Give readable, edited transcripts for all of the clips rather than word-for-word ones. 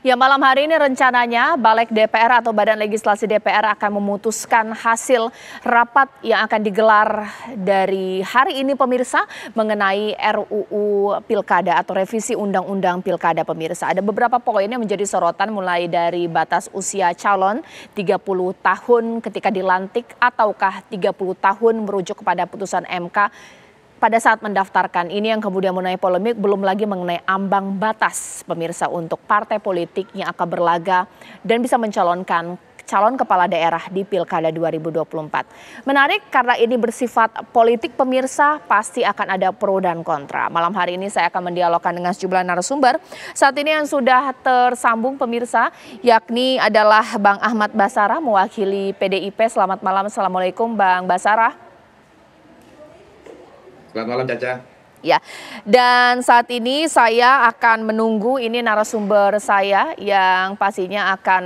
Ya, malam hari ini rencananya Balik DPR atau Badan Legislasi DPR akan memutuskan hasil rapat yang akan digelar dari hari ini pemirsa mengenai RUU Pilkada atau revisi Undang-Undang Pilkada pemirsa. Ada beberapa poin yang menjadi sorotan mulai dari batas usia calon 30 tahun ketika dilantik ataukah 30 tahun merujuk kepada putusan MK pada saat mendaftarkan. Ini yang kemudian menuai polemik, belum lagi mengenai ambang batas pemirsa untuk partai politik yang akan berlaga dan bisa mencalonkan calon kepala daerah di Pilkada 2024. Menarik karena ini bersifat politik pemirsa, pasti akan ada pro dan kontra. Malam hari ini saya akan mendialogkan dengan sejumlah narasumber. Saat ini yang sudah tersambung pemirsa, yakni adalah Bang Ahmad Basarah mewakili PDIP. Selamat malam, Assalamualaikum Bang Basarah. Selamat malam Caca. Ya, dan saat ini saya akan menunggu ini narasumber saya yang pastinya akan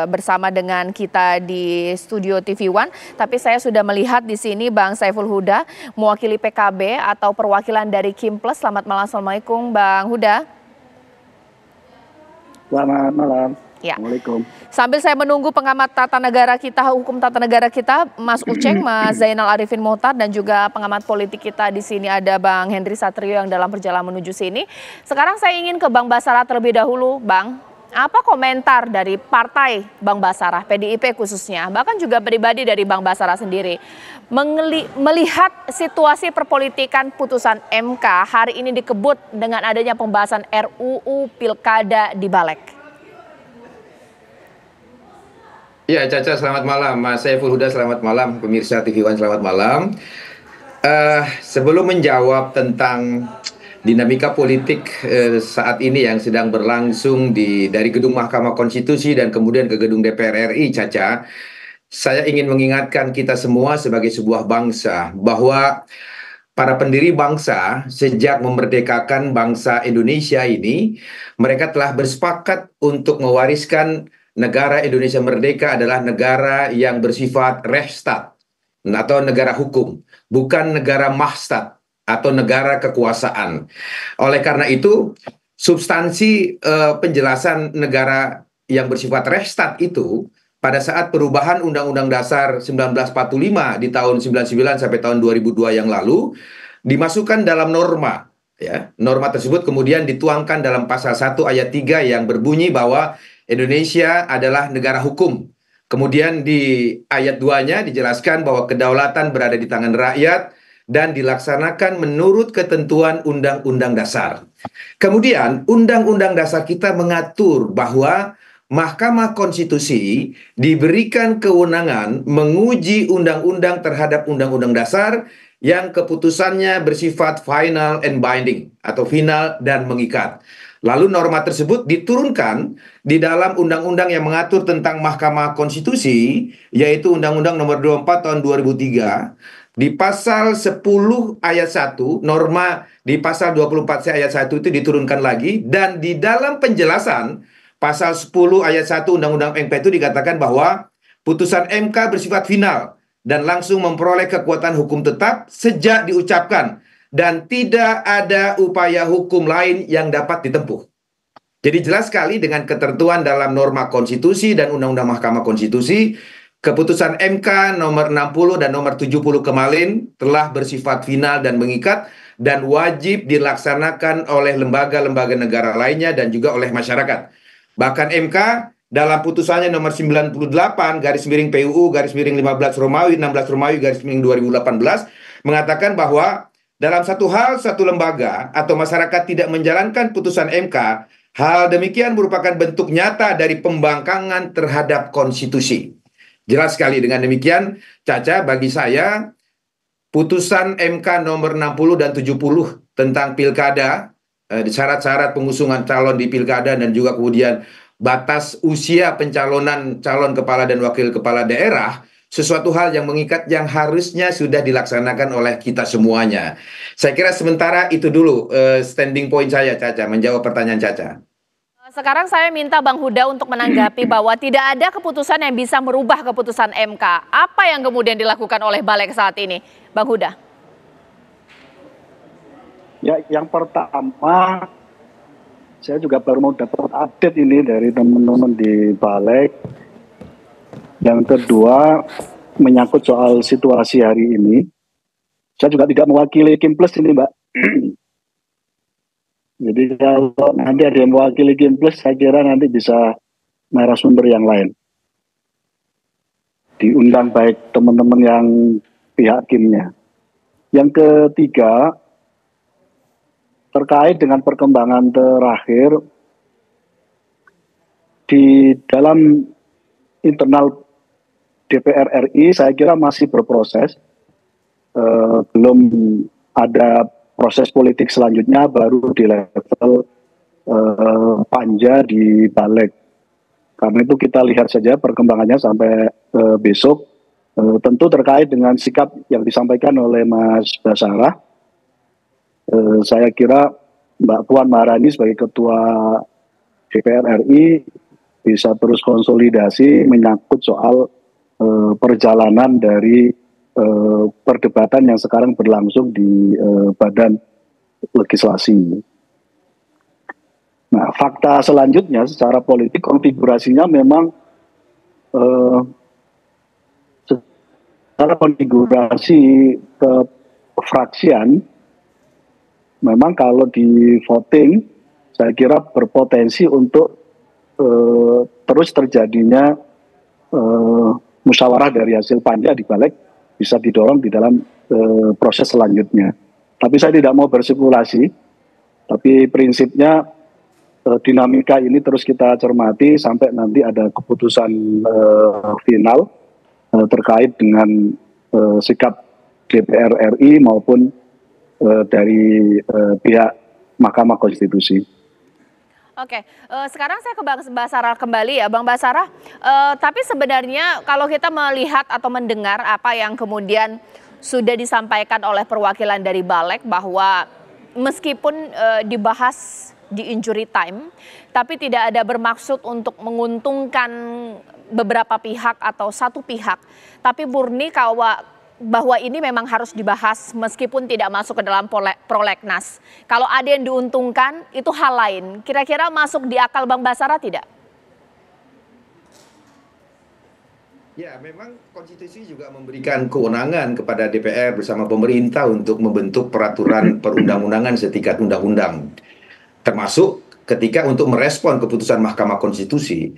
bersama dengan kita di studio TV One. Tapi saya sudah melihat di sini Bang Saiful Huda mewakili PKB atau perwakilan dari Kimples. Selamat malam, Assalamualaikum Bang Huda. Selamat malam. Ya. Assalamualaikum. Sambil saya menunggu pengamat tata negara kita, hukum tata negara kita, Mas Uceng, Mas Zainal Arifin Mohtar, dan juga pengamat politik kita di sini ada Bang Henry Satrio yang dalam perjalanan menuju sini. Sekarang saya ingin ke Bang Basarah terlebih dahulu, Bang. Apa komentar dari partai Bang Basarah, PDIP khususnya, bahkan juga pribadi dari Bang Basarah sendiri, melihat situasi perpolitikan putusan MK hari ini dikebut dengan adanya pembahasan RUU Pilkada di Balik? Ya Caca, selamat malam. Mas Saiful Huda, selamat malam. Pemirsa TV One, selamat malam. Sebelum menjawab tentang dinamika politik saat ini yang sedang berlangsung dari gedung Mahkamah Konstitusi dan kemudian ke gedung DPR RI, Caca, saya ingin mengingatkan kita semua sebagai sebuah bangsa bahwa para pendiri bangsa sejak memerdekakan bangsa Indonesia ini, mereka telah bersepakat untuk mewariskan negara Indonesia merdeka adalah negara yang bersifat Rechtsstaat atau negara hukum, bukan negara Machtstaat atau negara kekuasaan. Oleh karena itu, substansi penjelasan negara yang bersifat Rechtsstaat itu pada saat perubahan Undang-Undang Dasar 1945 di tahun 99 sampai tahun 2002 yang lalu dimasukkan dalam norma. Ya, norma tersebut kemudian dituangkan dalam pasal 1 ayat 3 yang berbunyi bahwa Indonesia adalah negara hukum. Kemudian di ayat 2-nya dijelaskan bahwa kedaulatan berada di tangan rakyat dan dilaksanakan menurut ketentuan Undang-Undang Dasar. Kemudian Undang-Undang Dasar kita mengatur bahwa Mahkamah Konstitusi diberikan kewenangan menguji undang-undang terhadap Undang-Undang Dasar yang keputusannya bersifat final and binding atau final dan mengikat. Lalu norma tersebut diturunkan di dalam undang-undang yang mengatur tentang Mahkamah Konstitusi, yaitu Undang-Undang Nomor 24 Tahun 2003, di pasal 10 ayat 1, norma di pasal 24C ayat 1 itu diturunkan lagi, dan di dalam penjelasan pasal 10 ayat 1 Undang-Undang MK itu dikatakan bahwa putusan MK bersifat final dan langsung memperoleh kekuatan hukum tetap sejak diucapkan dan tidak ada upaya hukum lain yang dapat ditempuh. Jadi jelas sekali dengan ketentuan dalam norma konstitusi dan undang-undang Mahkamah Konstitusi, keputusan MK nomor 60 dan nomor 70 kemarin telah bersifat final dan mengikat dan wajib dilaksanakan oleh lembaga-lembaga negara lainnya dan juga oleh masyarakat. Bahkan MK dalam putusannya nomor 98 garis miring PUU garis miring 15 Romawi 16 Romawi garis miring 2018 mengatakan bahwa dalam satu hal, satu lembaga atau masyarakat tidak menjalankan putusan MK, hal demikian merupakan bentuk nyata dari pembangkangan terhadap konstitusi. Jelas sekali dengan demikian, Caca, bagi saya, putusan MK nomor 60 dan 70 tentang pilkada, syarat-syarat pengusungan calon di pilkada dan juga kemudian batas usia pencalonan calon kepala dan wakil kepala daerah, sesuatu hal yang mengikat yang harusnya sudah dilaksanakan oleh kita semuanya. Saya kira sementara itu dulu standing point saya, Caca, menjawab pertanyaan Caca. Sekarang saya minta Bang Huda untuk menanggapi bahwa tidak ada keputusan yang bisa merubah keputusan MK. Apa yang kemudian dilakukan oleh Balik saat ini, Bang Huda? Ya, yang pertama Saya juga baru mau dapat update ini dari teman-teman di Balik. Yang kedua, menyangkut soal situasi hari ini. Saya juga tidak mewakili Kim Plus ini, Mbak. Jadi kalau nanti ada yang mewakili Kim Plus, saya kira nanti bisa narasumber yang lain. Diundang baik teman-teman yang pihak Kimnya. Yang ketiga, terkait dengan perkembangan terakhir di dalam internal DPR RI, saya kira masih berproses, belum ada proses politik selanjutnya, baru di level panja di Balik. Karena itu kita lihat saja perkembangannya sampai besok, tentu terkait dengan sikap yang disampaikan oleh Mas Basarah. Saya kira Mbak Puan Maharani sebagai Ketua DPR RI bisa terus konsolidasi menyangkut soal perjalanan dari perdebatan yang sekarang berlangsung di badan legislasi. Nah, fakta selanjutnya secara politik konfigurasinya memang secara konfigurasi ke fraksian memang kalau di voting saya kira berpotensi untuk terus terjadinya musyawarah dari hasil panja di Balik bisa didorong di dalam proses selanjutnya. Tapi saya tidak mau berspekulasi, tapi prinsipnya dinamika ini terus kita cermati sampai nanti ada keputusan final terkait dengan sikap DPR RI maupun dari pihak Mahkamah Konstitusi. Oke, sekarang saya ke Bang Basarah kembali ya, Bang Basarah. Tapi sebenarnya kalau kita melihat atau mendengar apa yang kemudian sudah disampaikan oleh perwakilan dari Balik bahwa meskipun dibahas di injury time, tapi tidak ada bermaksud untuk menguntungkan beberapa pihak atau satu pihak, tapi murni bahwa ini memang harus dibahas meskipun tidak masuk ke dalam prolegnas. Kalau ada yang diuntungkan itu hal lain. Kira-kira masuk di akal Bang Basarah tidak? Ya, memang konstitusi juga memberikan kewenangan kepada DPR bersama pemerintah untuk membentuk peraturan perundang-undangan setingkat undang-undang. Termasuk ketika untuk merespon keputusan Mahkamah Konstitusi.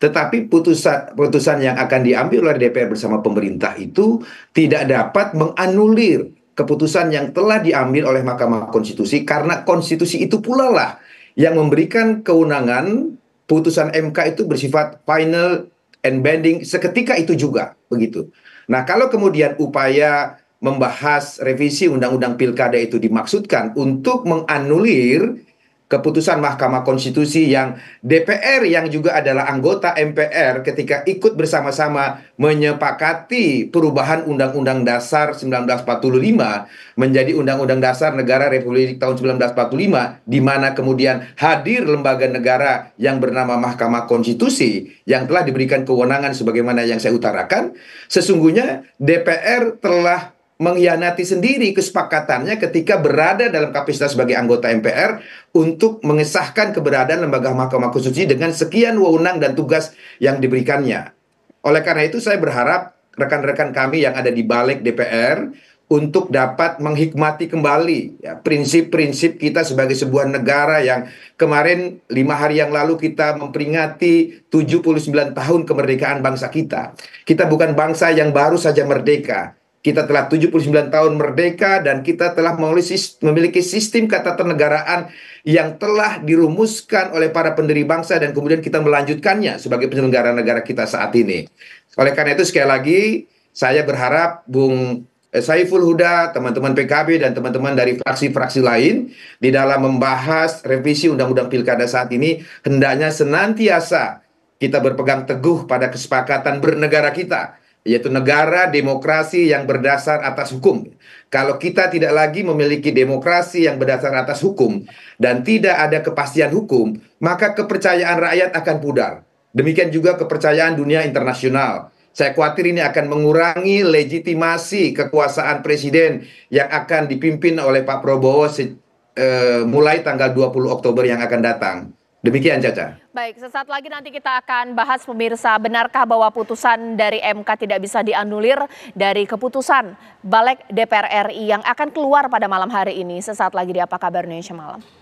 Tetapi putusan yang akan diambil oleh DPR bersama pemerintah itu tidak dapat menganulir keputusan yang telah diambil oleh Mahkamah Konstitusi, karena konstitusi itu pula lah yang memberikan kewenangan putusan MK itu bersifat final and binding seketika itu juga, begitu. Nah, kalau kemudian upaya membahas revisi Undang-Undang Pilkada itu dimaksudkan untuk menganulir keputusan Mahkamah Konstitusi yang DPR yang juga adalah anggota MPR ketika ikut bersama-sama menyepakati perubahan Undang-Undang Dasar 1945 menjadi Undang-Undang Dasar Negara Republik tahun 1945, di mana kemudian hadir lembaga negara yang bernama Mahkamah Konstitusi yang telah diberikan kewenangan sebagaimana yang saya utarakan. Sesungguhnya DPR telah mengkhianati sendiri kesepakatannya ketika berada dalam kapasitas sebagai anggota MPR untuk mengesahkan keberadaan lembaga Mahkamah Konstitusi dengan sekian wewenang dan tugas yang diberikannya. Oleh karena itu saya berharap rekan-rekan kami yang ada di Balik DPR untuk dapat menghikmati kembali ya, prinsip-prinsip kita sebagai sebuah negara yang kemarin 5 hari yang lalu kita memperingati 79 tahun kemerdekaan bangsa kita. Kita bukan bangsa yang baru saja merdeka. Kita telah 79 tahun merdeka dan kita telah memiliki sistem ketatanegaraan yang telah dirumuskan oleh para pendiri bangsa dan kemudian kita melanjutkannya sebagai penyelenggara negara kita saat ini. Oleh karena itu sekali lagi saya berharap Bung Saiful Huda, teman-teman PKB dan teman-teman dari fraksi-fraksi lain di dalam membahas revisi Undang-Undang Pilkada saat ini hendaknya senantiasa kita berpegang teguh pada kesepakatan bernegara kita, yaitu negara demokrasi yang berdasar atas hukum. Kalau kita tidak lagi memiliki demokrasi yang berdasar atas hukum dan tidak ada kepastian hukum, maka kepercayaan rakyat akan pudar. Demikian juga kepercayaan dunia internasional. Saya khawatir ini akan mengurangi legitimasi kekuasaan presiden yang akan dipimpin oleh Pak Prabowo mulai tanggal 20 Oktober yang akan datang. Demikian, Caca. Baik, sesaat lagi nanti kita akan bahas pemirsa, benarkah bahwa putusan dari MK tidak bisa dianulir dari keputusan Balik DPR RI yang akan keluar pada malam hari ini. Sesaat lagi di Apa Kabar Indonesia Malam.